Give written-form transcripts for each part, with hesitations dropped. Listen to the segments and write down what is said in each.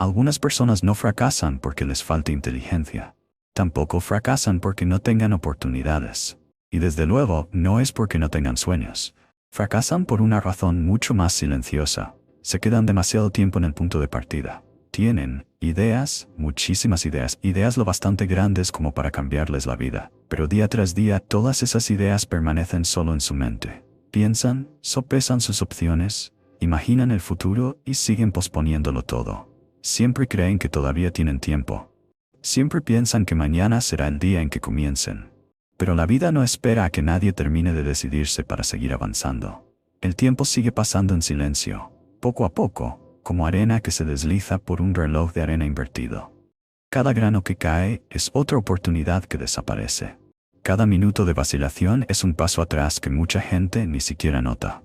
Algunas personas no fracasan porque les falta inteligencia. Tampoco fracasan porque no tengan oportunidades. Y desde luego, no es porque no tengan sueños. Fracasan por una razón mucho más silenciosa. Se quedan demasiado tiempo en el punto de partida. Tienen ideas, muchísimas ideas, ideas lo bastante grandes como para cambiarles la vida. Pero día tras día, todas esas ideas permanecen solo en su mente. Piensan, sopesan sus opciones, imaginan el futuro y siguen posponiéndolo todo. Siempre creen que todavía tienen tiempo. Siempre piensan que mañana será el día en que comiencen. Pero la vida no espera a que nadie termine de decidirse para seguir avanzando. El tiempo sigue pasando en silencio, poco a poco, como arena que se desliza por un reloj de arena invertido. Cada grano que cae es otra oportunidad que desaparece. Cada minuto de vacilación es un paso atrás que mucha gente ni siquiera nota.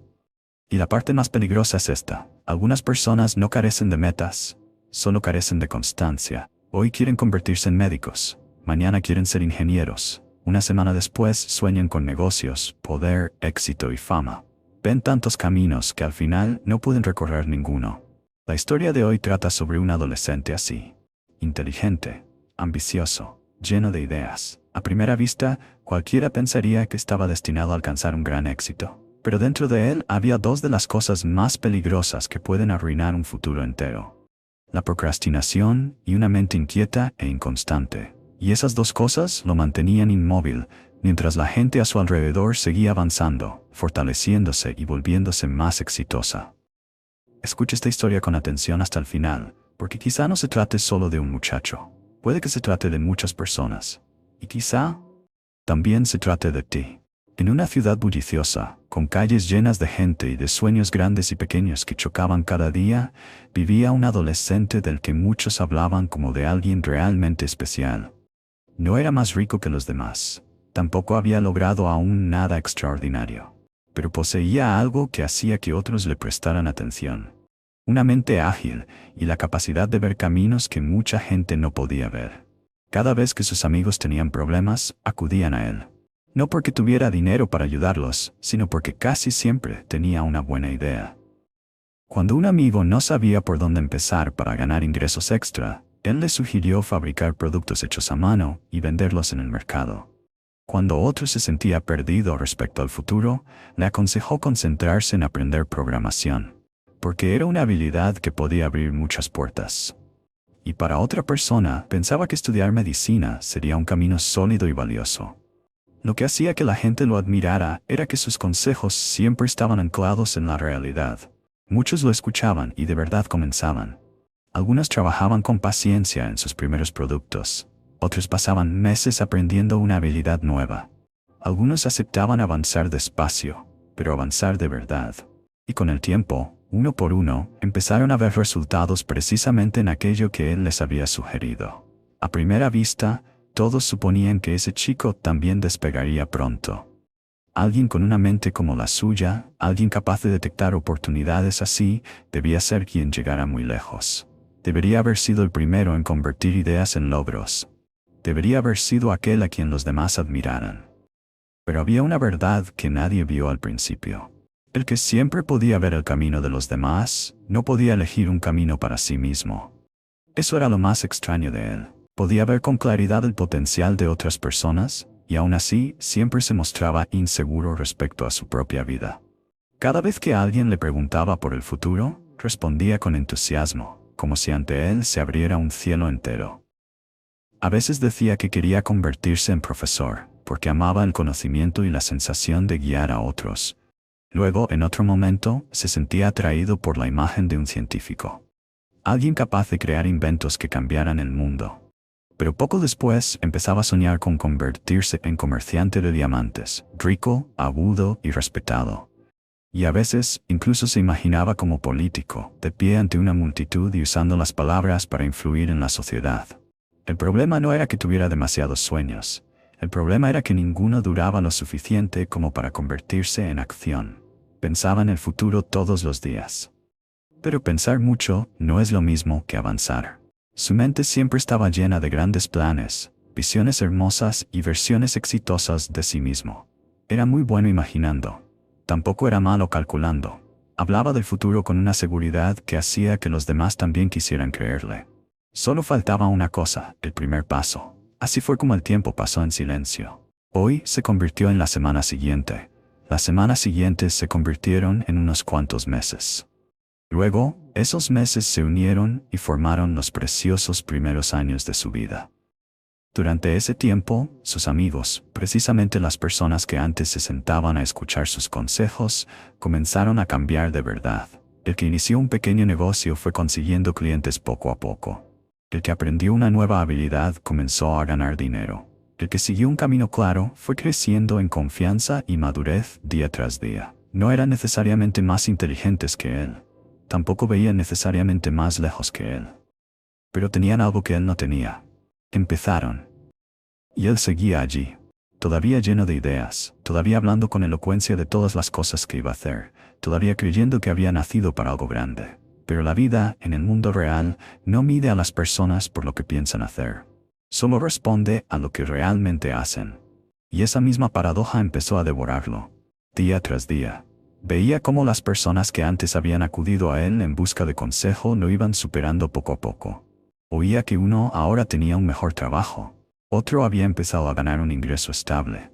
Y la parte más peligrosa es esta. Algunas personas no carecen de metas, solo carecen de constancia. Hoy quieren convertirse en médicos, mañana quieren ser ingenieros. Una semana después sueñan con negocios, poder, éxito y fama. Ven tantos caminos que al final no pueden recorrer ninguno. La historia de hoy trata sobre un adolescente así. Inteligente, ambicioso, lleno de ideas. A primera vista, cualquiera pensaría que estaba destinado a alcanzar un gran éxito. Pero dentro de él había dos de las cosas más peligrosas que pueden arruinar un futuro entero. La procrastinación y una mente inquieta e inconstante. Y esas dos cosas lo mantenían inmóvil, mientras la gente a su alrededor seguía avanzando, fortaleciéndose y volviéndose más exitosa. Escuche esta historia con atención hasta el final, porque quizá no se trate solo de un muchacho. Puede que se trate de muchas personas. Y quizá también se trate de ti. En una ciudad bulliciosa, con calles llenas de gente y de sueños grandes y pequeños que chocaban cada día, vivía un adolescente del que muchos hablaban como de alguien realmente especial. No era más rico que los demás. Tampoco había logrado aún nada extraordinario. Pero poseía algo que hacía que otros le prestaran atención. Una mente ágil y la capacidad de ver caminos que mucha gente no podía ver. Cada vez que sus amigos tenían problemas, acudían a él. No porque tuviera dinero para ayudarlos, sino porque casi siempre tenía una buena idea. Cuando un amigo no sabía por dónde empezar para ganar ingresos extra, él le sugirió fabricar productos hechos a mano y venderlos en el mercado. Cuando otro se sentía perdido respecto al futuro, le aconsejó concentrarse en aprender programación, porque era una habilidad que podía abrir muchas puertas. Y para otra persona, pensaba que estudiar medicina sería un camino sólido y valioso. Lo que hacía que la gente lo admirara era que sus consejos siempre estaban anclados en la realidad. Muchos lo escuchaban y de verdad comenzaban. Algunos trabajaban con paciencia en sus primeros productos. Otros pasaban meses aprendiendo una habilidad nueva. Algunos aceptaban avanzar despacio, pero avanzar de verdad. Y con el tiempo, uno por uno, empezaron a ver resultados precisamente en aquello que él les había sugerido. A primera vista, todos suponían que ese chico también despegaría pronto. Alguien con una mente como la suya, alguien capaz de detectar oportunidades así, debía ser quien llegara muy lejos. Debería haber sido el primero en convertir ideas en logros. Debería haber sido aquel a quien los demás admiraran. Pero había una verdad que nadie vio al principio. El que siempre podía ver el camino de los demás, no podía elegir un camino para sí mismo. Eso era lo más extraño de él. Podía ver con claridad el potencial de otras personas, y aún así siempre se mostraba inseguro respecto a su propia vida. Cada vez que alguien le preguntaba por el futuro, respondía con entusiasmo, como si ante él se abriera un cielo entero. A veces decía que quería convertirse en profesor, porque amaba el conocimiento y la sensación de guiar a otros. Luego, en otro momento, se sentía atraído por la imagen de un científico. Alguien capaz de crear inventos que cambiaran el mundo. Pero poco después empezaba a soñar con convertirse en comerciante de diamantes, rico, agudo y respetado. Y a veces incluso se imaginaba como político, de pie ante una multitud y usando las palabras para influir en la sociedad. El problema no era que tuviera demasiados sueños. El problema era que ninguno duraba lo suficiente como para convertirse en acción. Pensaba en el futuro todos los días. Pero pensar mucho no es lo mismo que avanzar. Su mente siempre estaba llena de grandes planes, visiones hermosas y versiones exitosas de sí mismo. Era muy bueno imaginando. Tampoco era malo calculando. Hablaba del futuro con una seguridad que hacía que los demás también quisieran creerle. Solo faltaba una cosa, el primer paso. Así fue como el tiempo pasó en silencio. Hoy se convirtió en la semana siguiente. Las semanas siguientes se convirtieron en unos cuantos meses. Luego, esos meses se unieron y formaron los preciosos primeros años de su vida. Durante ese tiempo, sus amigos, precisamente las personas que antes se sentaban a escuchar sus consejos, comenzaron a cambiar de verdad. El que inició un pequeño negocio fue consiguiendo clientes poco a poco. El que aprendió una nueva habilidad comenzó a ganar dinero. El que siguió un camino claro fue creciendo en confianza y madurez día tras día. No eran necesariamente más inteligentes que él. Tampoco veían necesariamente más lejos que él. Pero tenían algo que él no tenía. Empezaron. Y él seguía allí, todavía lleno de ideas, todavía hablando con elocuencia de todas las cosas que iba a hacer, todavía creyendo que había nacido para algo grande. Pero la vida, en el mundo real, no mide a las personas por lo que piensan hacer. Solo responde a lo que realmente hacen. Y esa misma paradoja empezó a devorarlo. Día tras día. Veía cómo las personas que antes habían acudido a él en busca de consejo lo iban superando poco a poco. Oía que uno ahora tenía un mejor trabajo. Otro había empezado a ganar un ingreso estable.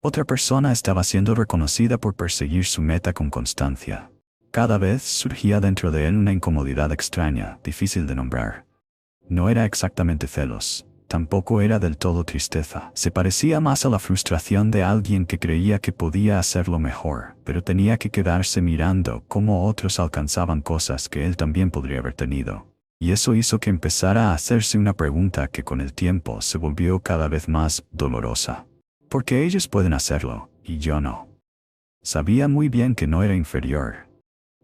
Otra persona estaba siendo reconocida por perseguir su meta con constancia. Cada vez surgía dentro de él una incomodidad extraña, difícil de nombrar. No era exactamente celos. Tampoco era del todo tristeza. Se parecía más a la frustración de alguien que creía que podía hacerlo mejor, pero tenía que quedarse mirando cómo otros alcanzaban cosas que él también podría haber tenido. Y eso hizo que empezara a hacerse una pregunta que con el tiempo se volvió cada vez más dolorosa. ¿Por qué ellos pueden hacerlo, y yo no? Sabía muy bien que no era inferior.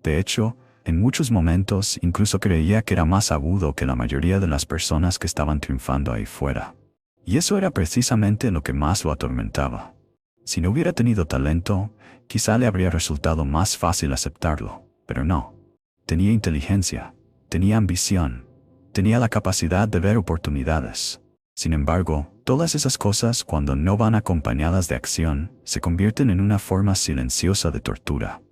De hecho, en muchos momentos incluso creía que era más agudo que la mayoría de las personas que estaban triunfando ahí fuera. Y eso era precisamente lo que más lo atormentaba. Si no hubiera tenido talento, quizá le habría resultado más fácil aceptarlo, pero no. Tenía inteligencia, tenía ambición, tenía la capacidad de ver oportunidades. Sin embargo, todas esas cosas, cuando no van acompañadas de acción, se convierten en una forma silenciosa de tortura.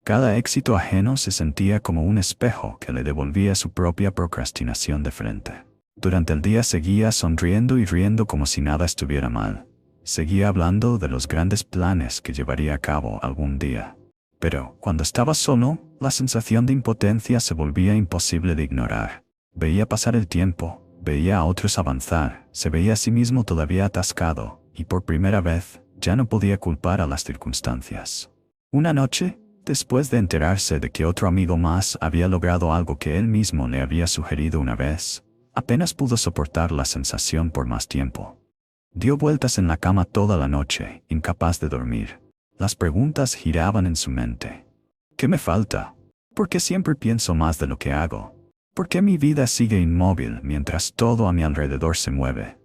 Cada éxito ajeno se sentía como un espejo que le devolvía su propia procrastinación de frente. Durante el día seguía sonriendo y riendo como si nada estuviera mal. Seguía hablando de los grandes planes que llevaría a cabo algún día. Pero, cuando estaba solo, la sensación de impotencia se volvía imposible de ignorar. Veía pasar el tiempo, veía a otros avanzar, se veía a sí mismo todavía atascado, y por primera vez, ya no podía culpar a las circunstancias. Una noche, después de enterarse de que otro amigo más había logrado algo que él mismo le había sugerido una vez, apenas pudo soportar la sensación por más tiempo. Dio vueltas en la cama toda la noche, incapaz de dormir. Las preguntas giraban en su mente. ¿Qué me falta? ¿Por qué siempre pienso más de lo que hago? ¿Por qué mi vida sigue inmóvil mientras todo a mi alrededor se mueve?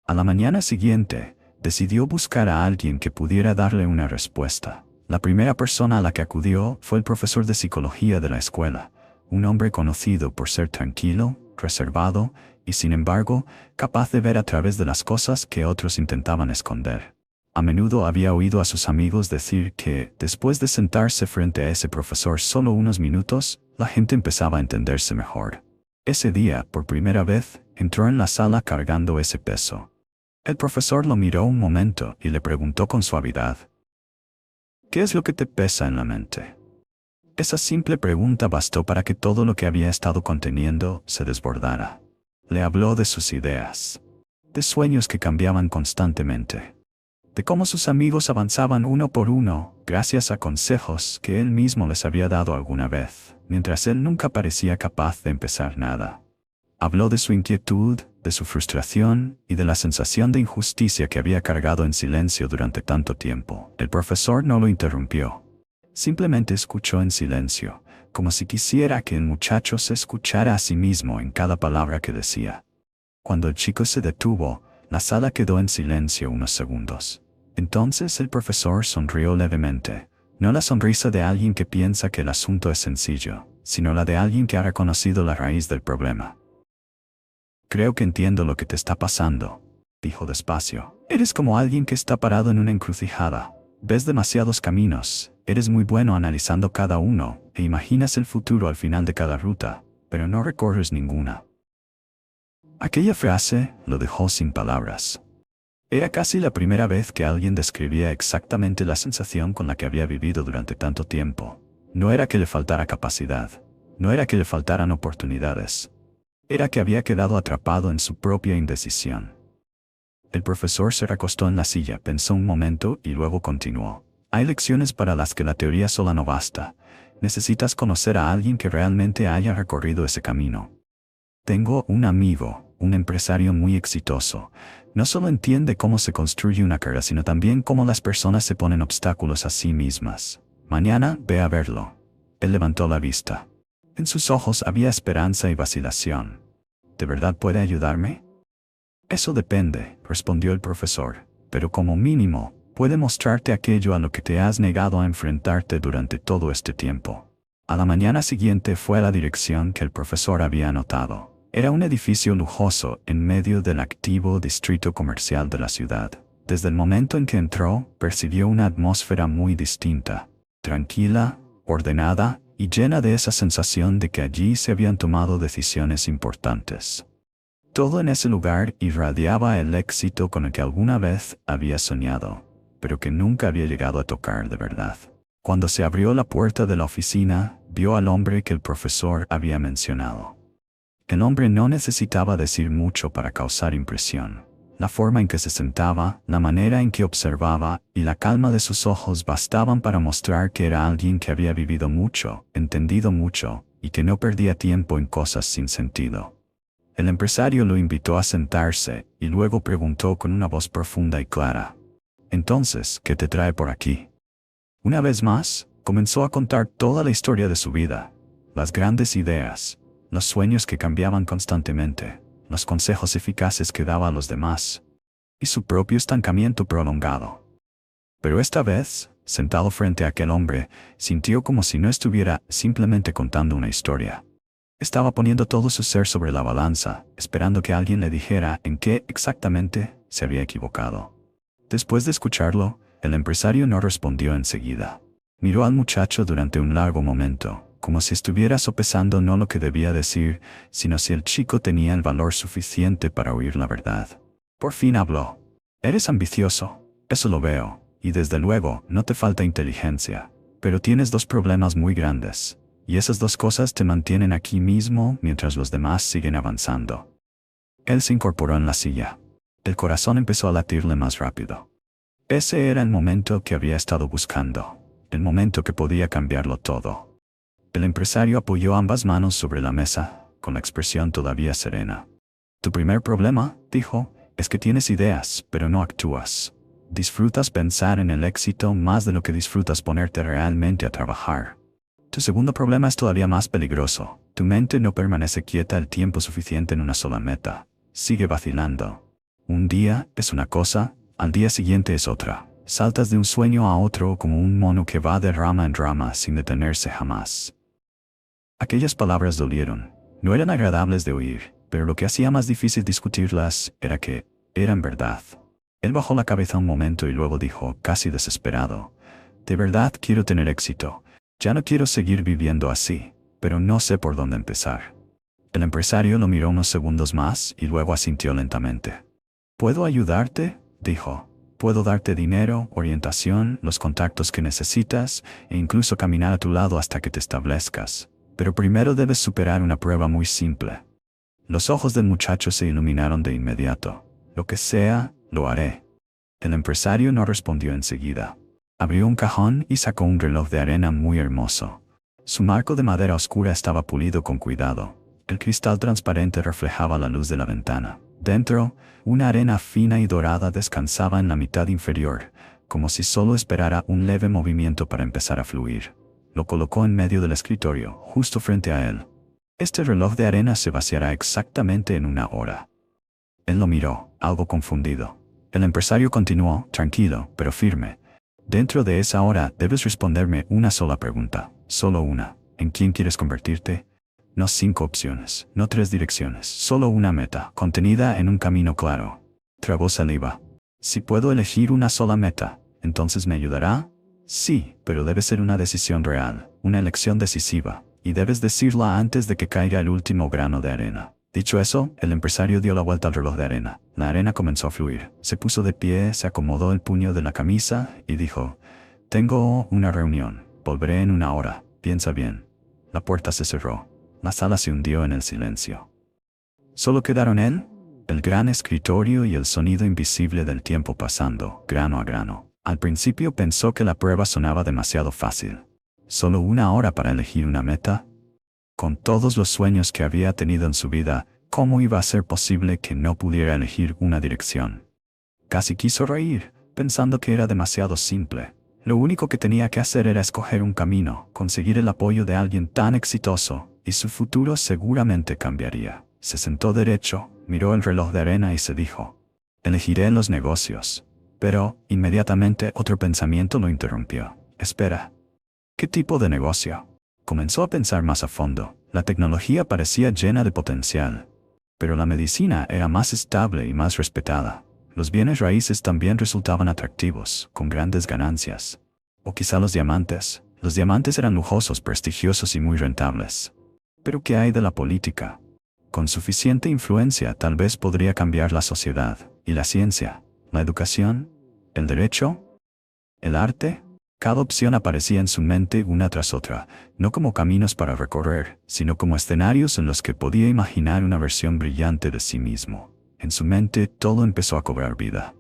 A la mañana siguiente, decidió buscar a alguien que pudiera darle una respuesta. La primera persona a la que acudió fue el profesor de psicología de la escuela, un hombre conocido por ser tranquilo, reservado y, sin embargo, capaz de ver a través de las cosas que otros intentaban esconder. A menudo había oído a sus amigos decir que, después de sentarse frente a ese profesor solo unos minutos, la gente empezaba a entenderse mejor. Ese día, por primera vez, entró en la sala cargando ese peso. El profesor lo miró un momento y le preguntó con suavidad: ¿qué es lo que te pesa en la mente? Esa simple pregunta bastó para que todo lo que había estado conteniendo se desbordara. Le habló de sus ideas, de sueños que cambiaban constantemente, de cómo sus amigos avanzaban uno por uno, gracias a consejos que él mismo les había dado alguna vez, mientras él nunca parecía capaz de empezar nada. Habló de su inquietud, de su frustración y de la sensación de injusticia que había cargado en silencio durante tanto tiempo. El profesor no lo interrumpió. Simplemente escuchó en silencio, como si quisiera que el muchacho se escuchara a sí mismo en cada palabra que decía. Cuando el chico se detuvo, la sala quedó en silencio unos segundos. Entonces el profesor sonrió levemente, no la sonrisa de alguien que piensa que el asunto es sencillo, sino la de alguien que ha reconocido la raíz del problema. Creo que entiendo lo que te está pasando, dijo despacio. Eres como alguien que está parado en una encrucijada. Ves demasiados caminos, eres muy bueno analizando cada uno, e imaginas el futuro al final de cada ruta, pero no recorres ninguna. Aquella frase lo dejó sin palabras. Era casi la primera vez que alguien describía exactamente la sensación con la que había vivido durante tanto tiempo. No era que le faltara capacidad, no era que le faltaran oportunidades. Era que había quedado atrapado en su propia indecisión. El profesor se recostó en la silla, pensó un momento y luego continuó. Hay lecciones para las que la teoría sola no basta. Necesitas conocer a alguien que realmente haya recorrido ese camino. Tengo un amigo, un empresario muy exitoso. No solo entiende cómo se construye una carrera, sino también cómo las personas se ponen obstáculos a sí mismas. Mañana ve a verlo. Él levantó la vista. En sus ojos había esperanza y vacilación. ¿De verdad puede ayudarme? Eso depende, respondió el profesor, pero como mínimo, puede mostrarte aquello a lo que te has negado a enfrentarte durante todo este tiempo. A la mañana siguiente fue a la dirección que el profesor había anotado. Era un edificio lujoso en medio del activo distrito comercial de la ciudad. Desde el momento en que entró, percibió una atmósfera muy distinta, tranquila, ordenada y llena de esa sensación de que allí se habían tomado decisiones importantes. Todo en ese lugar irradiaba el éxito con el que alguna vez había soñado, pero que nunca había llegado a tocar de verdad. Cuando se abrió la puerta de la oficina, vio al hombre que el profesor había mencionado. El hombre no necesitaba decir mucho para causar impresión. La forma en que se sentaba, la manera en que observaba y la calma de sus ojos bastaban para mostrar que era alguien que había vivido mucho, entendido mucho, y que no perdía tiempo en cosas sin sentido. El empresario lo invitó a sentarse y luego preguntó con una voz profunda y clara: «Entonces, ¿qué te trae por aquí?» Una vez más, comenzó a contar toda la historia de su vida, las grandes ideas, los sueños que cambiaban constantemente, los consejos eficaces que daba a los demás, y su propio estancamiento prolongado. Pero esta vez, sentado frente a aquel hombre, sintió como si no estuviera simplemente contando una historia. Estaba poniendo todo su ser sobre la balanza, esperando que alguien le dijera en qué exactamente se había equivocado. Después de escucharlo, el empresario no respondió enseguida. Miró al muchacho durante un largo momento, como si estuviera sopesando no lo que debía decir, sino si el chico tenía el valor suficiente para oír la verdad. Por fin habló. «Eres ambicioso, eso lo veo, y desde luego no te falta inteligencia, pero tienes dos problemas muy grandes. Y esas dos cosas te mantienen aquí mismo mientras los demás siguen avanzando». Él se incorporó en la silla. El corazón empezó a latirle más rápido. Ese era el momento que había estado buscando, el momento que podía cambiarlo todo. El empresario apoyó ambas manos sobre la mesa, con la expresión todavía serena. «Tu primer problema», dijo, «es que tienes ideas, pero no actúas. Disfrutas pensar en el éxito más de lo que disfrutas ponerte realmente a trabajar. Tu segundo problema es todavía más peligroso. Tu mente no permanece quieta el tiempo suficiente en una sola meta. Sigue vacilando. Un día es una cosa, al día siguiente es otra. Saltas de un sueño a otro como un mono que va de rama en rama sin detenerse jamás». Aquellas palabras dolieron. No eran agradables de oír, pero lo que hacía más difícil discutirlas era que eran verdad. Él bajó la cabeza un momento y luego dijo, casi desesperado: «De verdad quiero tener éxito. Ya no quiero seguir viviendo así, pero no sé por dónde empezar». El empresario lo miró unos segundos más y luego asintió lentamente. «¿Puedo ayudarte?», dijo. «Puedo darte dinero, orientación, los contactos que necesitas e incluso caminar a tu lado hasta que te establezcas. Pero primero debes superar una prueba muy simple». Los ojos del muchacho se iluminaron de inmediato. «Lo que sea, lo haré». El empresario no respondió enseguida. Abrió un cajón y sacó un reloj de arena muy hermoso. Su marco de madera oscura estaba pulido con cuidado. El cristal transparente reflejaba la luz de la ventana. Dentro, una arena fina y dorada descansaba en la mitad inferior, como si solo esperara un leve movimiento para empezar a fluir. Lo colocó en medio del escritorio, justo frente a él. «Este reloj de arena se vaciará exactamente en 1 hora». Él lo miró, algo confundido. El empresario continuó, tranquilo, pero firme: «Dentro de esa hora debes responderme una sola pregunta, solo una. ¿En quién quieres convertirte? No 5 opciones, no 3 direcciones, solo una meta, contenida en un camino claro». Tragó saliva. «Si puedo elegir una sola meta, ¿entonces me ayudará?». «Sí, pero debe ser una decisión real. una elección decisiva, y debes decirla antes de que caiga el último grano de arena. Dicho eso, el empresario dio la vuelta al reloj de arena. La arena comenzó a fluir. Se puso de pie, se acomodó el puño de la camisa y dijo: «Tengo una reunión. Volveré en 1 hora. Piensa bien». La puerta se cerró. La sala se hundió en el silencio. Solo quedaron él, el gran escritorio y el sonido invisible del tiempo pasando, grano a grano. Al principio pensó que la prueba sonaba demasiado fácil. ¿Solo 1 hora para elegir una meta? Con todos los sueños que había tenido en su vida, ¿cómo iba a ser posible que no pudiera elegir una dirección? Casi quiso reír, pensando que era demasiado simple. Lo único que tenía que hacer era escoger un camino, conseguir el apoyo de alguien tan exitoso, y su futuro seguramente cambiaría. Se sentó derecho, miró el reloj de arena y se dijo: «Elegiré los negocios». Pero, inmediatamente, otro pensamiento lo interrumpió. «Espera. ¿Qué tipo de negocio?». Comenzó a pensar más a fondo. La tecnología parecía llena de potencial, pero la medicina era más estable y más respetada. Los bienes raíces también resultaban atractivos, con grandes ganancias. O quizá los diamantes. Los diamantes eran lujosos, prestigiosos y muy rentables. Pero ¿qué hay de la política? Con suficiente influencia tal vez podría cambiar la sociedad. ¿Y la ciencia? ¿La educación? ¿El derecho? ¿El arte? Cada opción aparecía en su mente una tras otra, no como caminos para recorrer, sino como escenarios en los que podía imaginar una versión brillante de sí mismo. En su mente todo empezó a cobrar vida.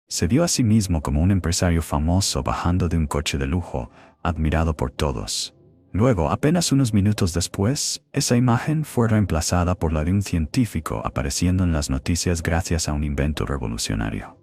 Se vio a sí mismo como un empresario famoso bajando de un coche de lujo, admirado por todos. Luego, apenas unos minutos después, esa imagen fue reemplazada por la de un científico apareciendo en las noticias gracias a un invento revolucionario.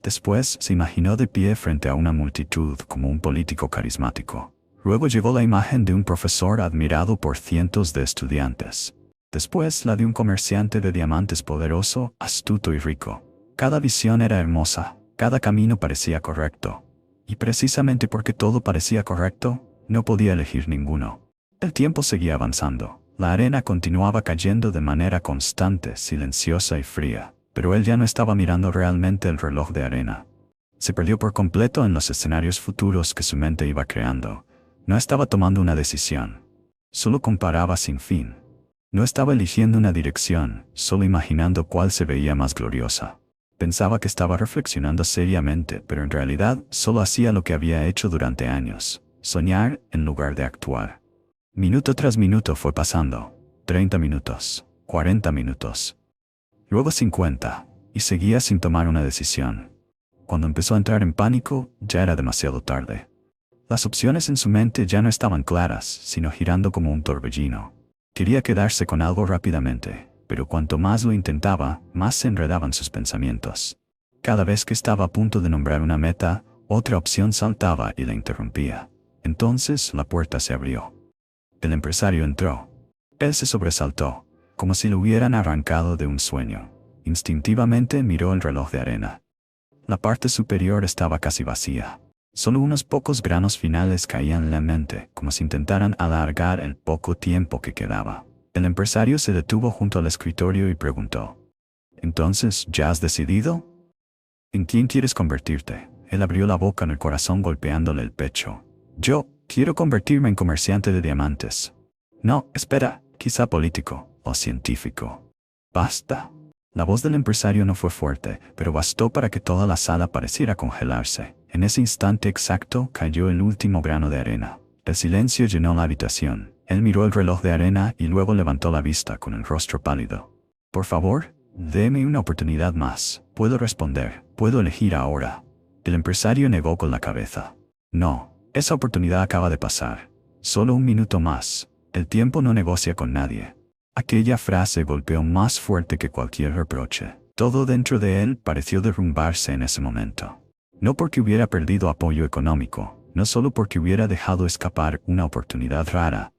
Después, se imaginó de pie frente a una multitud como un político carismático. Luego llegó la imagen de un profesor admirado por cientos de estudiantes. Después, la de un comerciante de diamantes poderoso, astuto y rico. Cada visión era hermosa, cada camino parecía correcto. Y precisamente porque todo parecía correcto, no podía elegir ninguno. El tiempo seguía avanzando. La arena continuaba cayendo de manera constante, silenciosa y fría. Pero él ya no estaba mirando realmente el reloj de arena. Se perdió por completo en los escenarios futuros que su mente iba creando. No estaba tomando una decisión. Solo comparaba sin fin. No estaba eligiendo una dirección, solo imaginando cuál se veía más gloriosa. Pensaba que estaba reflexionando seriamente, pero en realidad solo hacía lo que había hecho durante años: soñar en lugar de actuar. Minuto tras minuto fue pasando. 30 minutos, 40 minutos. Luego 50, y seguía sin tomar una decisión. Cuando empezó a entrar en pánico, ya era demasiado tarde. Las opciones en su mente ya no estaban claras, sino girando como un torbellino. Quería quedarse con algo rápidamente, pero cuanto más lo intentaba, más se enredaban sus pensamientos. Cada vez que estaba a punto de nombrar una meta, otra opción saltaba y la interrumpía. Entonces la puerta se abrió. El empresario entró. Él se sobresaltó, como si lo hubieran arrancado de un sueño. Instintivamente miró el reloj de arena. La parte superior estaba casi vacía. Solo unos pocos granos finales caían lentamente, como si intentaran alargar el poco tiempo que quedaba. El empresario se detuvo junto al escritorio y preguntó: «¿Entonces, ya has decidido? ¿En quién quieres convertirte?». Él abrió la boca, en el corazón golpeándole el pecho. «Yo quiero convertirme en comerciante de diamantes». «No, espera, quizá político o científico». «Basta». La voz del empresario no fue fuerte, pero bastó para que toda la sala pareciera congelarse. En ese instante exacto cayó el último grano de arena. El silencio llenó la habitación. Él miró el reloj de arena y luego levantó la vista con el rostro pálido. «Por favor, déme una oportunidad más. Puedo responder. Puedo elegir ahora». El empresario negó con la cabeza. «No, esa oportunidad acaba de pasar. Solo un minuto más. El tiempo no negocia con nadie». Aquella frase golpeó más fuerte que cualquier reproche. Todo dentro de él pareció derrumbarse en ese momento. No porque hubiera perdido apoyo económico, no solo porque hubiera dejado escapar una oportunidad rara,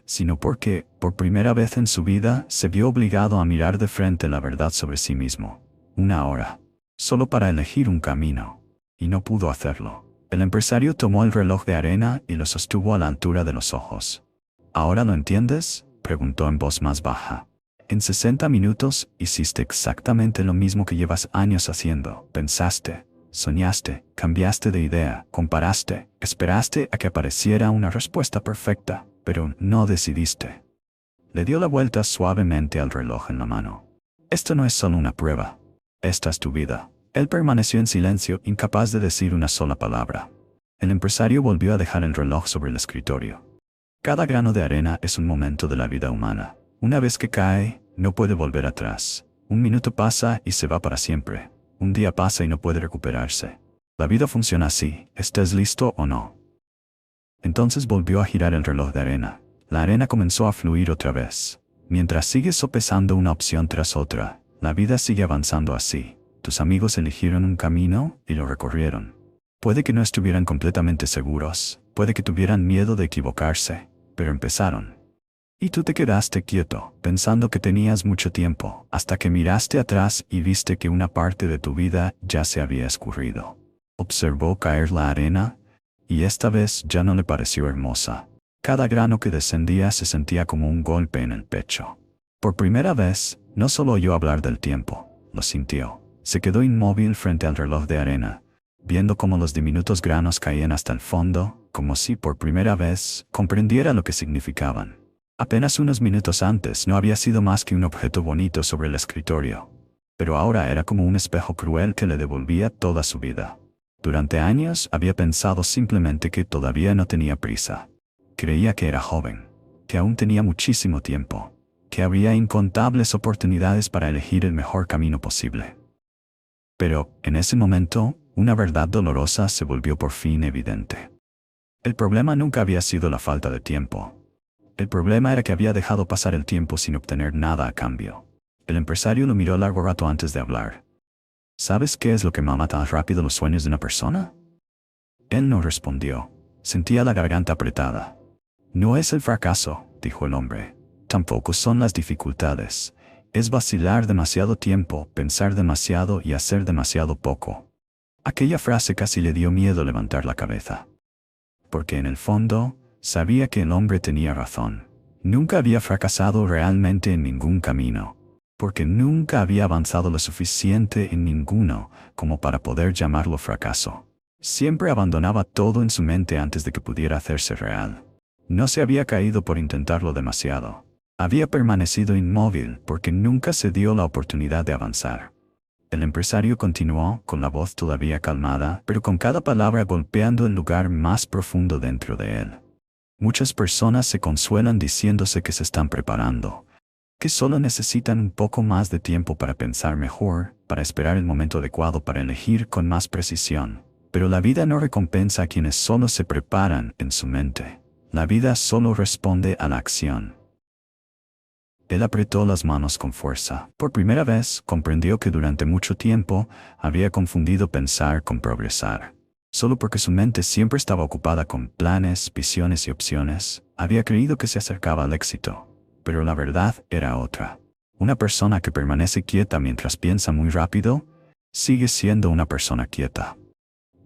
sino porque, por primera vez en su vida, se vio obligado a mirar de frente la verdad sobre sí mismo. 1 hora. Solo para elegir un camino. Y no pudo hacerlo. El empresario tomó el reloj de arena y lo sostuvo a la altura de los ojos. «¿Ahora lo entiendes?», preguntó en voz más baja. «En 60 minutos hiciste exactamente lo mismo que llevas años haciendo. Pensaste, Soñaste, cambiaste de idea, comparaste, esperaste a que apareciera una respuesta perfecta, pero no decidiste. Le dio la vuelta suavemente al reloj en la mano. Esto no es solo una prueba. Esta es tu vida. Él permaneció en silencio, incapaz de decir una sola palabra. El empresario volvió a dejar el reloj sobre el escritorio. Cada grano de arena es un momento de la vida humana. Una vez que cae, no puede volver atrás. Un minuto pasa y se va para siempre. Un día pasa y no puede recuperarse. La vida funciona así, estés listo o no. Entonces volvió a girar el reloj de arena. La arena comenzó a fluir otra vez. Mientras sigues sopesando una opción tras otra, la vida sigue avanzando así. Tus amigos eligieron un camino y lo recorrieron. Puede que no estuvieran completamente seguros, puede que tuvieran miedo de equivocarse, pero empezaron. Y tú te quedaste quieto, pensando que tenías mucho tiempo, hasta que miraste atrás y viste que una parte de tu vida ya se había escurrido. Observó caer la arena, y esta vez ya no le pareció hermosa. Cada grano que descendía se sentía como un golpe en el pecho. Por primera vez, no solo oyó hablar del tiempo, lo sintió. Se quedó inmóvil frente al reloj de arena, viendo cómo los diminutos granos caían hasta el fondo, como si por primera vez comprendiera lo que significaban. Apenas unos minutos antes no había sido más que un objeto bonito sobre el escritorio, pero ahora era como un espejo cruel que le devolvía toda su vida. Durante años había pensado simplemente que todavía no tenía prisa. Creía que era joven, que aún tenía muchísimo tiempo, que había incontables oportunidades para elegir el mejor camino posible. Pero, en ese momento, una verdad dolorosa se volvió por fin evidente. El problema nunca había sido la falta de tiempo. El problema era que había dejado pasar el tiempo sin obtener nada a cambio. El empresario lo miró largo rato antes de hablar. ¿Sabes qué es lo que mata tan rápido los sueños de una persona? Él no respondió. Sentía la garganta apretada. No es el fracaso, dijo el hombre. Tampoco son las dificultades. Es vacilar demasiado tiempo, pensar demasiado y hacer demasiado poco. Aquella frase casi le dio miedo levantar la cabeza. Porque en el fondo, sabía que el hombre tenía razón. Nunca había fracasado realmente en ningún camino, porque nunca había avanzado lo suficiente en ninguno como para poder llamarlo fracaso. Siempre abandonaba todo en su mente antes de que pudiera hacerse real. No se había caído por intentarlo demasiado. Había permanecido inmóvil porque nunca se dio la oportunidad de avanzar. El empresario continuó, con la voz todavía calmada, pero con cada palabra golpeando el lugar más profundo dentro de él. Muchas personas se consuelan diciéndose que se están preparando, que solo necesitan un poco más de tiempo para pensar mejor, para esperar el momento adecuado para elegir con más precisión. Pero la vida no recompensa a quienes solo se preparan en su mente. La vida solo responde a la acción. Él apretó las manos con fuerza. Por primera vez, comprendió que durante mucho tiempo había confundido pensar con progresar. Solo porque su mente siempre estaba ocupada con planes, visiones y opciones, había creído que se acercaba al éxito. Pero la verdad era otra. Una persona que permanece quieta mientras piensa muy rápido, sigue siendo una persona quieta.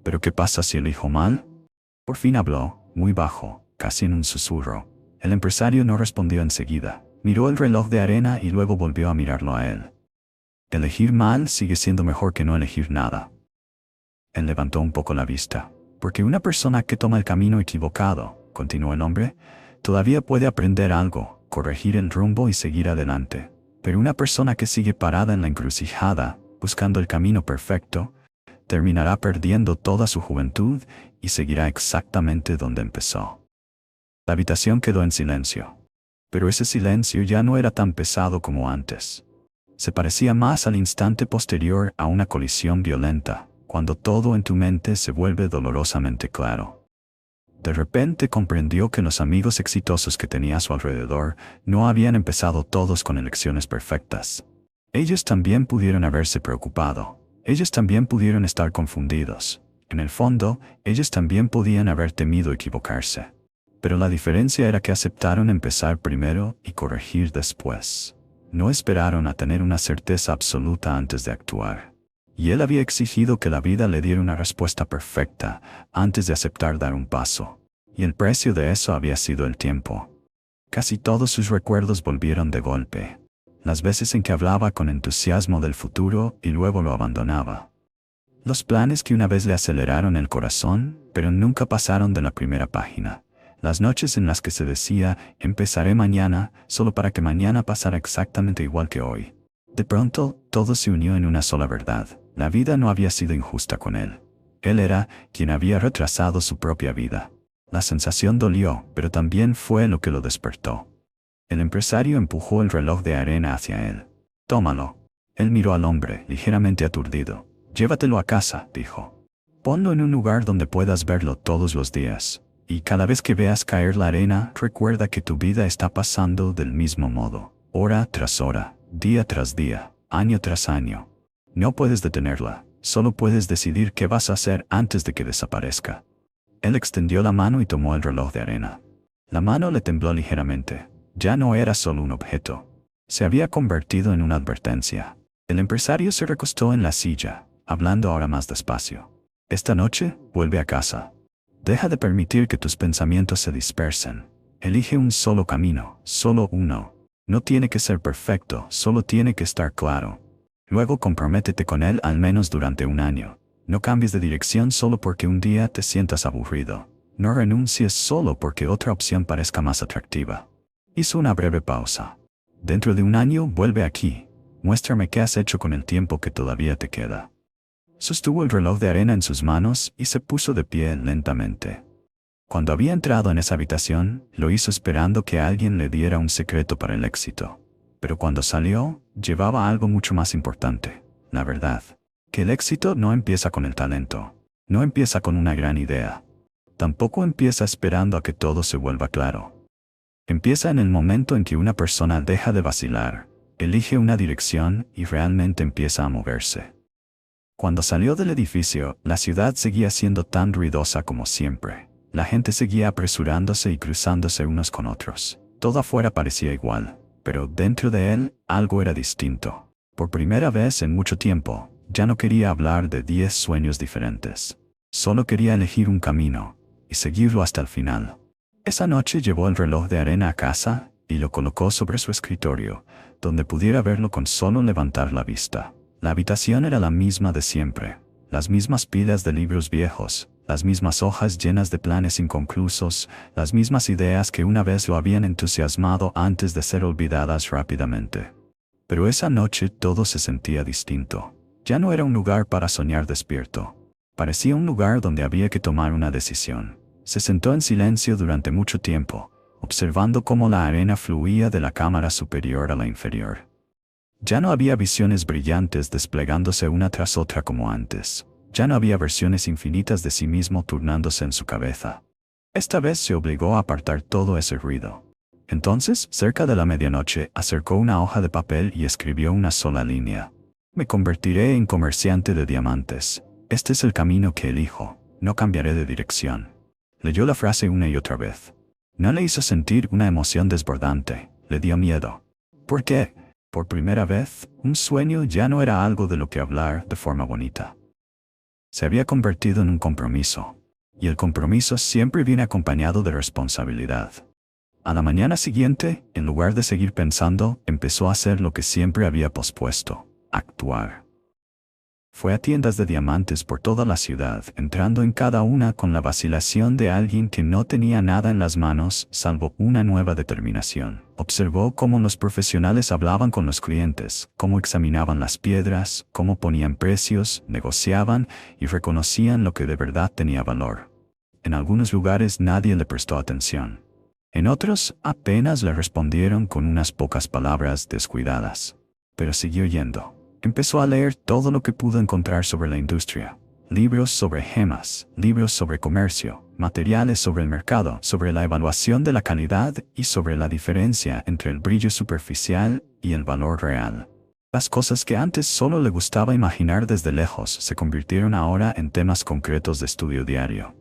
¿Pero qué pasa si elijo mal? Por fin habló, muy bajo, casi en un susurro. El empresario no respondió enseguida. Miró el reloj de arena y luego volvió a mirarlo a él. Elegir mal sigue siendo mejor que no elegir nada. Él levantó un poco la vista. Porque una persona que toma el camino equivocado, continuó el hombre, todavía puede aprender algo, corregir el rumbo y seguir adelante. Pero una persona que sigue parada en la encrucijada, buscando el camino perfecto, terminará perdiendo toda su juventud y seguirá exactamente donde empezó. La habitación quedó en silencio. Pero ese silencio ya no era tan pesado como antes. Se parecía más al instante posterior a una colisión violenta, cuando todo en tu mente se vuelve dolorosamente claro. De repente comprendió que los amigos exitosos que tenía a su alrededor no habían empezado todos con elecciones perfectas. Ellos también pudieron haberse preocupado. Ellos también pudieron estar confundidos. En el fondo, ellos también podían haber temido equivocarse. Pero la diferencia era que aceptaron empezar primero y corregir después. No esperaron a tener una certeza absoluta antes de actuar. Y él había exigido que la vida le diera una respuesta perfecta antes de aceptar dar un paso. Y el precio de eso había sido el tiempo. Casi todos sus recuerdos volvieron de golpe. Las veces en que hablaba con entusiasmo del futuro y luego lo abandonaba. Los planes que una vez le aceleraron el corazón, pero nunca pasaron de la primera página. Las noches en las que se decía, empezaré mañana, solo para que mañana pasara exactamente igual que hoy. De pronto, todo se unió en una sola verdad. La vida no había sido injusta con él. Él era quien había retrasado su propia vida. La sensación dolió, pero también fue lo que lo despertó. El empresario empujó el reloj de arena hacia él. Tómalo. Él miró al hombre, ligeramente aturdido. Llévatelo a casa, dijo. Ponlo en un lugar donde puedas verlo todos los días. Y cada vez que veas caer la arena, recuerda que tu vida está pasando del mismo modo. Hora tras hora, día tras día, año tras año. No puedes detenerla, solo puedes decidir qué vas a hacer antes de que desaparezca. Él extendió la mano y tomó el reloj de arena. La mano le tembló ligeramente. Ya no era solo un objeto. Se había convertido en una advertencia. El empresario se recostó en la silla, hablando ahora más despacio. Esta noche, vuelve a casa. Deja de permitir que tus pensamientos se dispersen. Elige un solo camino, solo uno. No tiene que ser perfecto, solo tiene que estar claro. Luego comprométete con él al menos durante un año. No cambies de dirección solo porque un día te sientas aburrido. No renuncies solo porque otra opción parezca más atractiva. Hizo una breve pausa. Dentro de un año vuelve aquí. Muéstrame qué has hecho con el tiempo que todavía te queda. Sostuvo el reloj de arena en sus manos y se puso de pie lentamente. Cuando había entrado en esa habitación, lo hizo esperando que alguien le diera un secreto para el éxito. Pero cuando salió, llevaba algo mucho más importante, la verdad. Que el éxito no empieza con el talento. No empieza con una gran idea. Tampoco empieza esperando a que todo se vuelva claro. Empieza en el momento en que una persona deja de vacilar, elige una dirección y realmente empieza a moverse. Cuando salió del edificio, la ciudad seguía siendo tan ruidosa como siempre. La gente seguía apresurándose y cruzándose unos con otros. Todo afuera parecía igual, pero dentro de él, algo era distinto. Por primera vez en mucho tiempo, ya no quería hablar de 10 sueños diferentes. Solo quería elegir un camino, y seguirlo hasta el final. Esa noche llevó el reloj de arena a casa, y lo colocó sobre su escritorio, donde pudiera verlo con solo levantar la vista. La habitación era la misma de siempre, las mismas pilas de libros viejos, las mismas hojas llenas de planes inconclusos, las mismas ideas que una vez lo habían entusiasmado antes de ser olvidadas rápidamente. Pero esa noche todo se sentía distinto. Ya no era un lugar para soñar despierto. Parecía un lugar donde había que tomar una decisión. Se sentó en silencio durante mucho tiempo, observando cómo la arena fluía de la cámara superior a la inferior. Ya no había visiones brillantes desplegándose una tras otra como antes. Ya no había versiones infinitas de sí mismo turnándose en su cabeza. Esta vez se obligó a apartar todo ese ruido. Entonces, cerca de la medianoche, acercó una hoja de papel y escribió una sola línea. Me convertiré en comerciante de diamantes. Este es el camino que elijo. No cambiaré de dirección. Leyó la frase una y otra vez. No le hizo sentir una emoción desbordante. Le dio miedo. ¿Por qué? Por primera vez, un sueño ya no era algo de lo que hablar de forma bonita. Se había convertido en un compromiso. Y el compromiso siempre viene acompañado de responsabilidad. A la mañana siguiente, en lugar de seguir pensando, empezó a hacer lo que siempre había pospuesto: actuar. Fue a tiendas de diamantes por toda la ciudad, entrando en cada una con la vacilación de alguien que no tenía nada en las manos, salvo una nueva determinación. Observó cómo los profesionales hablaban con los clientes, cómo examinaban las piedras, cómo ponían precios, negociaban y reconocían lo que de verdad tenía valor. En algunos lugares nadie le prestó atención. En otros, apenas le respondieron con unas pocas palabras descuidadas. Pero siguió yendo. Empezó a leer todo lo que pudo encontrar sobre la industria. Libros sobre gemas, libros sobre comercio, materiales sobre el mercado, sobre la evaluación de la calidad y sobre la diferencia entre el brillo superficial y el valor real. Las cosas que antes solo le gustaba imaginar desde lejos se convirtieron ahora en temas concretos de estudio diario.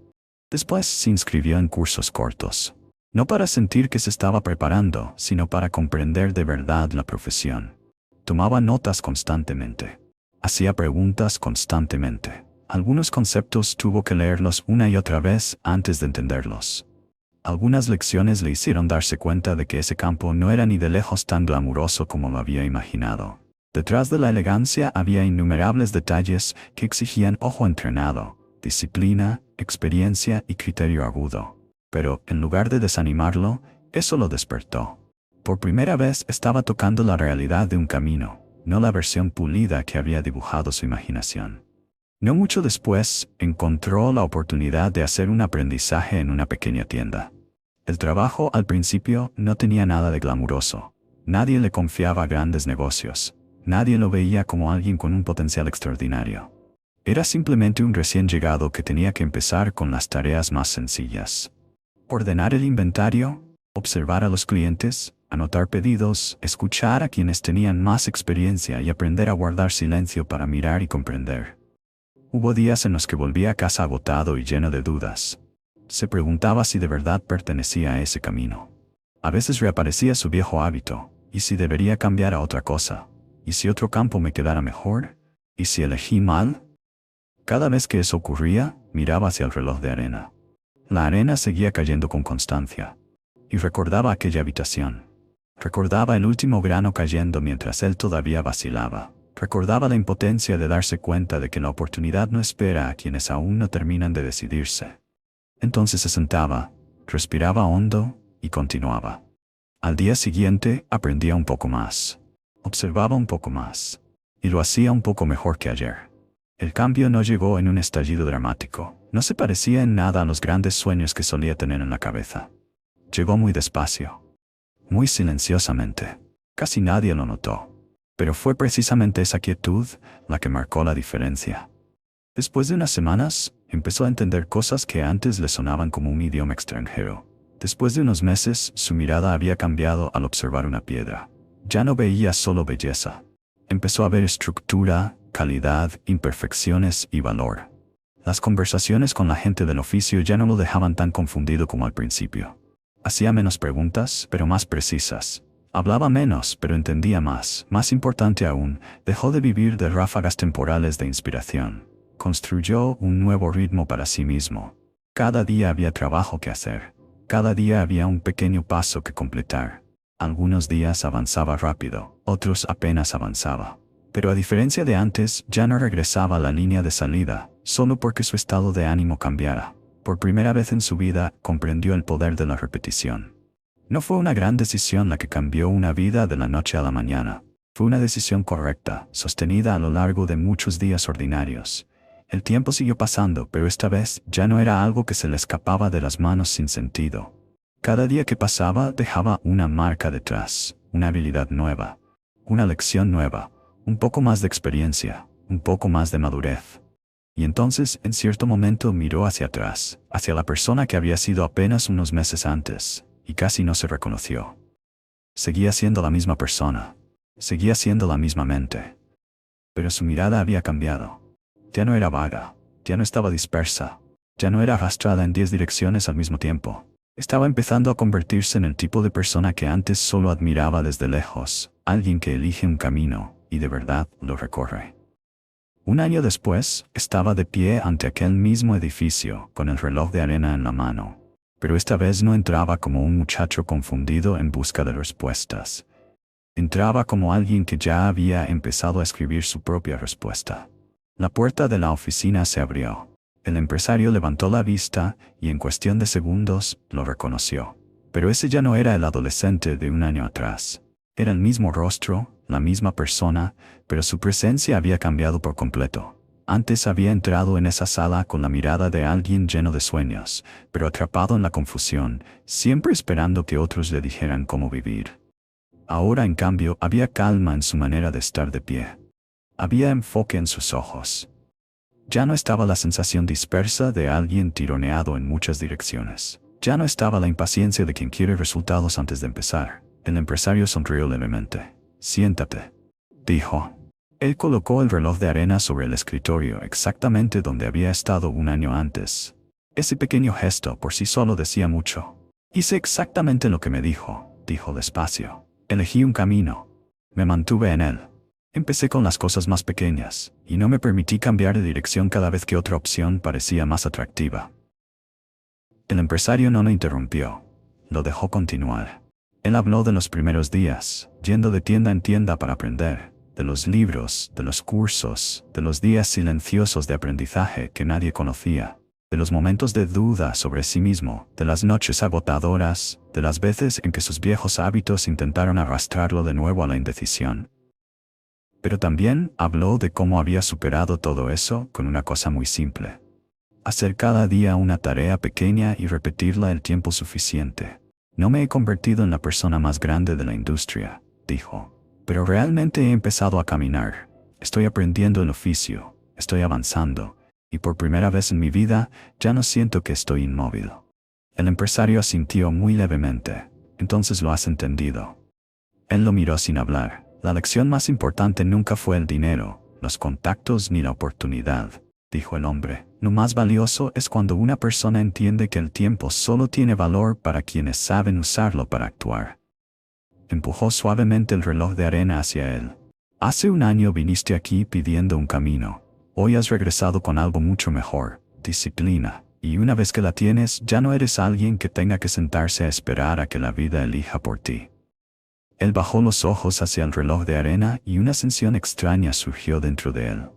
Después se inscribió en cursos cortos. No para sentir que se estaba preparando, sino para comprender de verdad la profesión. Tomaba notas constantemente. Hacía preguntas constantemente. Algunos conceptos tuvo que leerlos una y otra vez antes de entenderlos. Algunas lecciones le hicieron darse cuenta de que ese campo no era ni de lejos tan glamuroso como lo había imaginado. Detrás de la elegancia había innumerables detalles que exigían ojo entrenado, disciplina, experiencia y criterio agudo. Pero, en lugar de desanimarlo, eso lo despertó. Por primera vez estaba tocando la realidad de un camino, no la versión pulida que había dibujado su imaginación. No mucho después, encontró la oportunidad de hacer un aprendizaje en una pequeña tienda. El trabajo al principio no tenía nada de glamuroso. Nadie le confiaba grandes negocios. Nadie lo veía como alguien con un potencial extraordinario. Era simplemente un recién llegado que tenía que empezar con las tareas más sencillas. Ordenar el inventario, observar a los clientes, anotar pedidos, escuchar a quienes tenían más experiencia y aprender a guardar silencio para mirar y comprender. Hubo días en los que volvía a casa agotado y lleno de dudas. Se preguntaba si de verdad pertenecía a ese camino. A veces reaparecía su viejo hábito, y si debería cambiar a otra cosa. ¿Y si otro campo me quedara mejor? ¿Y si elegí mal? Cada vez que eso ocurría, miraba hacia el reloj de arena. La arena seguía cayendo con constancia. Y recordaba aquella habitación. Recordaba el último grano cayendo mientras él todavía vacilaba. Recordaba la impotencia de darse cuenta de que la oportunidad no espera a quienes aún no terminan de decidirse. Entonces se sentaba, respiraba hondo y continuaba. Al día siguiente aprendía un poco más. Observaba un poco más. Y lo hacía un poco mejor que ayer. El cambio no llegó en un estallido dramático. No se parecía en nada a los grandes sueños que solía tener en la cabeza. Llegó muy despacio. Muy silenciosamente. Casi nadie lo notó. Pero fue precisamente esa quietud la que marcó la diferencia. Después de unas semanas, empezó a entender cosas que antes le sonaban como un idioma extranjero. Después de unos meses, su mirada había cambiado al observar una piedra. Ya no veía solo belleza. Empezó a ver estructura, calidad, imperfecciones y valor. Las conversaciones con la gente del oficio ya no lo dejaban tan confundido como al principio. Hacía menos preguntas, pero más precisas. Hablaba menos, pero entendía más. Más importante aún, dejó de vivir de ráfagas temporales de inspiración. Construyó un nuevo ritmo para sí mismo. Cada día había trabajo que hacer. Cada día había un pequeño paso que completar. Algunos días avanzaba rápido, otros apenas avanzaba. Pero a diferencia de antes, ya no regresaba a la línea de salida, solo porque su estado de ánimo cambiara. Por primera vez en su vida, comprendió el poder de la repetición. No fue una gran decisión la que cambió una vida de la noche a la mañana. Fue una decisión correcta, sostenida a lo largo de muchos días ordinarios. El tiempo siguió pasando, pero esta vez ya no era algo que se le escapaba de las manos sin sentido. Cada día que pasaba dejaba una marca detrás, una habilidad nueva, una lección nueva, un poco más de experiencia, un poco más de madurez. Y entonces, en cierto momento, miró hacia atrás, hacia la persona que había sido apenas unos meses antes, y casi no se reconoció. Seguía siendo la misma persona, seguía siendo la misma mente. Pero su mirada había cambiado. Ya no era vaga, ya no estaba dispersa, ya no era arrastrada en 10 direcciones al mismo tiempo. Estaba empezando a convertirse en el tipo de persona que antes solo admiraba desde lejos, alguien que elige un camino, y de verdad lo recorre. Un año después, estaba de pie ante aquel mismo edificio, con el reloj de arena en la mano. Pero esta vez no entraba como un muchacho confundido en busca de respuestas. Entraba como alguien que ya había empezado a escribir su propia respuesta. La puerta de la oficina se abrió. El empresario levantó la vista y en cuestión de segundos lo reconoció. Pero ese ya no era el adolescente de un año atrás. Era el mismo rostro, la misma persona, pero su presencia había cambiado por completo. Antes había entrado en esa sala con la mirada de alguien lleno de sueños, pero atrapado en la confusión, siempre esperando que otros le dijeran cómo vivir. Ahora, en cambio, había calma en su manera de estar de pie. Había enfoque en sus ojos. Ya no estaba la sensación dispersa de alguien tironeado en muchas direcciones. Ya no estaba la impaciencia de quien quiere resultados antes de empezar. El empresario sonrió levemente. «Siéntate», dijo. Él colocó el reloj de arena sobre el escritorio exactamente donde había estado un año antes. Ese pequeño gesto por sí solo decía mucho. «Hice exactamente lo que me dijo», dijo despacio. «Elegí un camino. Me mantuve en él. Empecé con las cosas más pequeñas, y no me permití cambiar de dirección cada vez que otra opción parecía más atractiva». El empresario no lo interrumpió. Lo dejó continuar. Él habló de los primeros días, yendo de tienda en tienda para aprender, de los libros, de los cursos, de los días silenciosos de aprendizaje que nadie conocía, de los momentos de duda sobre sí mismo, de las noches agotadoras, de las veces en que sus viejos hábitos intentaron arrastrarlo de nuevo a la indecisión. Pero también habló de cómo había superado todo eso con una cosa muy simple: hacer cada día una tarea pequeña y repetirla el tiempo suficiente. No me he convertido en la persona más grande de la industria, dijo, pero realmente he empezado a caminar. Estoy aprendiendo el oficio, estoy avanzando, y por primera vez en mi vida ya no siento que estoy inmóvil. El empresario asintió muy levemente. Entonces lo has entendido. Él lo miró sin hablar. La lección más importante nunca fue el dinero, los contactos ni la oportunidad, dijo el hombre. Lo más valioso es cuando una persona entiende que el tiempo solo tiene valor para quienes saben usarlo para actuar. Empujó suavemente el reloj de arena hacia él. Hace un año viniste aquí pidiendo un camino. Hoy has regresado con algo mucho mejor: disciplina. Y una vez que la tienes, ya no eres alguien que tenga que sentarse a esperar a que la vida elija por ti. Él bajó los ojos hacia el reloj de arena y una sensación extraña surgió dentro de él.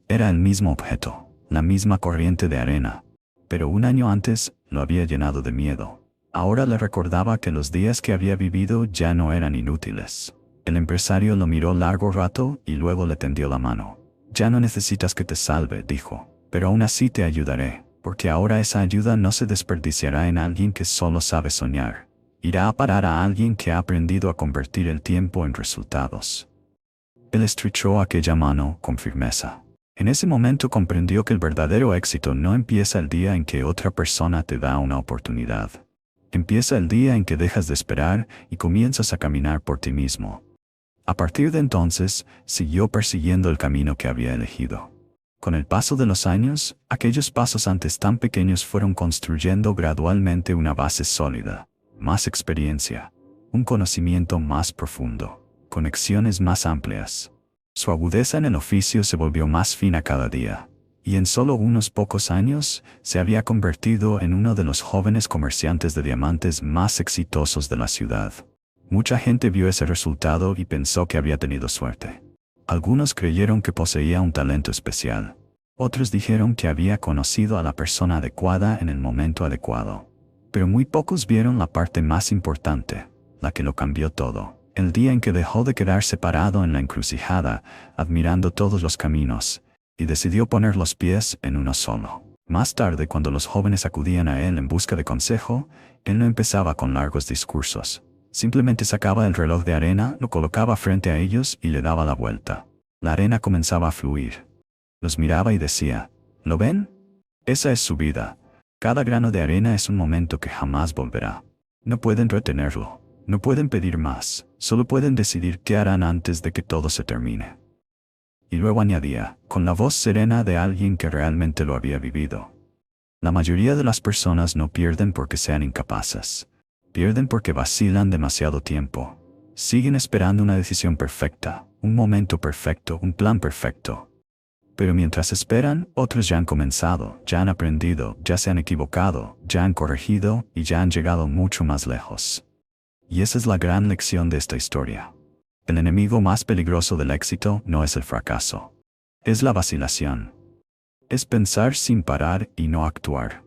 Era el mismo objeto, la misma corriente de arena, pero un año antes lo había llenado de miedo. Ahora le recordaba que los días que había vivido ya no eran inútiles. El empresario lo miró largo rato y luego le tendió la mano. Ya no necesitas que te salve, dijo, pero aún así te ayudaré, porque ahora esa ayuda no se desperdiciará en alguien que solo sabe soñar. Irá a parar a alguien que ha aprendido a convertir el tiempo en resultados. Él estrechó aquella mano con firmeza. En ese momento comprendió que el verdadero éxito no empieza el día en que otra persona te da una oportunidad. Empieza el día en que dejas de esperar y comienzas a caminar por ti mismo. A partir de entonces, siguió persiguiendo el camino que había elegido. Con el paso de los años, aquellos pasos antes tan pequeños fueron construyendo gradualmente una base sólida, más experiencia, un conocimiento más profundo, conexiones más amplias. Su agudeza en el oficio se volvió más fina cada día, y en solo unos pocos años se había convertido en uno de los jóvenes comerciantes de diamantes más exitosos de la ciudad. Mucha gente vio ese resultado y pensó que había tenido suerte. Algunos creyeron que poseía un talento especial. Otros dijeron que había conocido a la persona adecuada en el momento adecuado. Pero muy pocos vieron la parte más importante, la que lo cambió todo. El día en que dejó de quedarse parado en la encrucijada, admirando todos los caminos, y decidió poner los pies en uno solo. Más tarde, cuando los jóvenes acudían a él en busca de consejo, él no empezaba con largos discursos. Simplemente sacaba el reloj de arena, lo colocaba frente a ellos y le daba la vuelta. La arena comenzaba a fluir. Los miraba y decía, ¿lo ven? Esa es su vida. Cada grano de arena es un momento que jamás volverá. No pueden retenerlo. No pueden pedir más. Solo pueden decidir qué harán antes de que todo se termine. Y luego añadía, con la voz serena de alguien que realmente lo había vivido. La mayoría de las personas no pierden porque sean incapaces. Pierden porque vacilan demasiado tiempo. Siguen esperando una decisión perfecta, un momento perfecto, un plan perfecto. Pero mientras esperan, otros ya han comenzado, ya han aprendido, ya se han equivocado, ya han corregido y ya han llegado mucho más lejos. Y esa es la gran lección de esta historia. El enemigo más peligroso del éxito no es el fracaso. Es la vacilación. Es pensar sin parar y no actuar.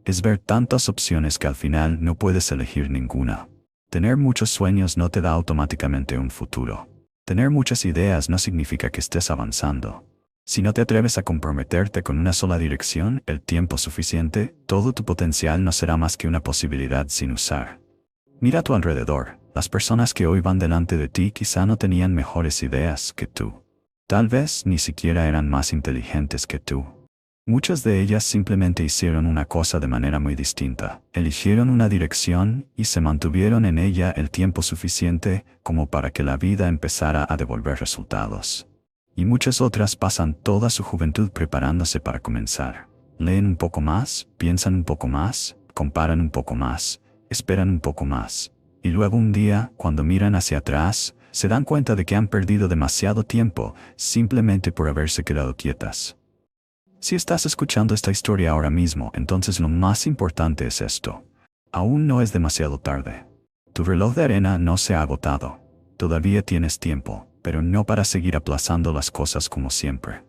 Es ver tantas opciones que al final no puedes elegir ninguna. Tener muchos sueños no te da automáticamente un futuro. Tener muchas ideas no significa que estés avanzando. Si no te atreves a comprometerte con una sola dirección el tiempo suficiente, todo tu potencial no será más que una posibilidad sin usar. Mira a tu alrededor. Las personas que hoy van delante de ti quizá no tenían mejores ideas que tú. Tal vez ni siquiera eran más inteligentes que tú. Muchas de ellas simplemente hicieron una cosa de manera muy distinta. Eligieron una dirección y se mantuvieron en ella el tiempo suficiente como para que la vida empezara a devolver resultados. Y muchas otras pasan toda su juventud preparándose para comenzar. Leen un poco más, piensan un poco más, comparan un poco más, esperan un poco más. Y luego un día, cuando miran hacia atrás, se dan cuenta de que han perdido demasiado tiempo simplemente por haberse quedado quietas. Si estás escuchando esta historia ahora mismo, entonces lo más importante es esto. Aún no es demasiado tarde. Tu reloj de arena no se ha agotado. Todavía tienes tiempo. pero no para seguir aplazando las cosas como siempre.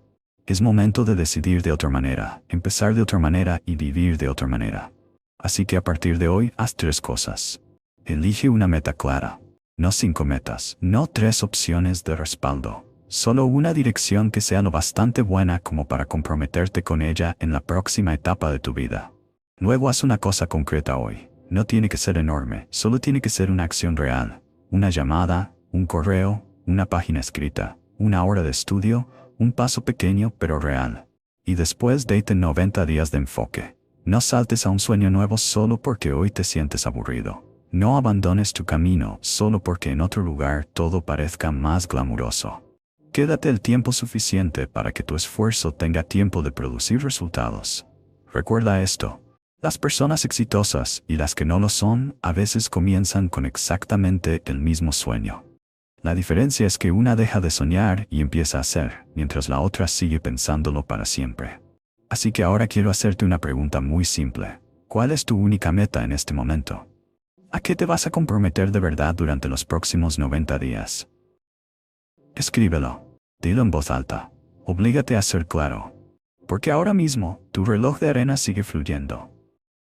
Es momento de decidir de otra manera, empezar de otra manera y vivir de otra manera. Así que a partir de hoy, haz 3 cosas. Elige una meta clara. No 5 metas, no 3 opciones de respaldo. Solo una dirección que sea lo bastante buena como para comprometerte con ella en la próxima etapa de tu vida. Luego haz una cosa concreta hoy. No tiene que ser enorme, solo tiene que ser una acción real. Una llamada, un correo, una página escrita, una hora de estudio, un paso pequeño pero real. Y después date 90 días de enfoque. No saltes a un sueño nuevo solo porque hoy te sientes aburrido. No abandones tu camino solo porque en otro lugar todo parezca más glamuroso. Quédate el tiempo suficiente para que tu esfuerzo tenga tiempo de producir resultados. Recuerda esto. Las personas exitosas y las que no lo son a veces comienzan con exactamente el mismo sueño. La diferencia es que una deja de soñar y empieza a hacer, mientras la otra sigue pensándolo para siempre. Así que ahora quiero hacerte una pregunta muy simple. ¿Cuál es tu única meta en este momento? ¿A qué te vas a comprometer de verdad durante los próximos 90 días? Escríbelo. Dilo en voz alta. Oblígate a ser claro. Porque ahora mismo, tu reloj de arena sigue fluyendo.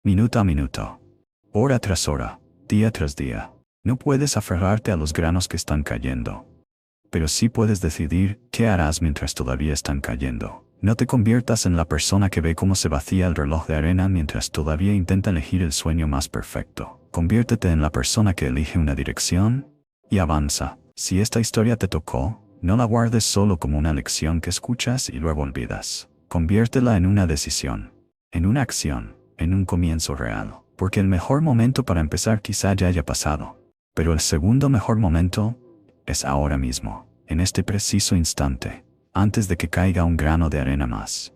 Minuto a minuto. Hora tras hora. Día tras día. No puedes aferrarte a los granos que están cayendo. Pero sí puedes decidir qué harás mientras todavía están cayendo. No te conviertas en la persona que ve cómo se vacía el reloj de arena mientras todavía intenta elegir el sueño más perfecto. Conviértete en la persona que elige una dirección y avanza. Si esta historia te tocó, no la guardes solo como una lección que escuchas y luego olvidas. Conviértela en una decisión, en una acción, en un comienzo real. Porque el mejor momento para empezar quizá ya haya pasado. Pero el segundo mejor momento es ahora mismo, en este preciso instante, antes de que caiga un grano de arena más.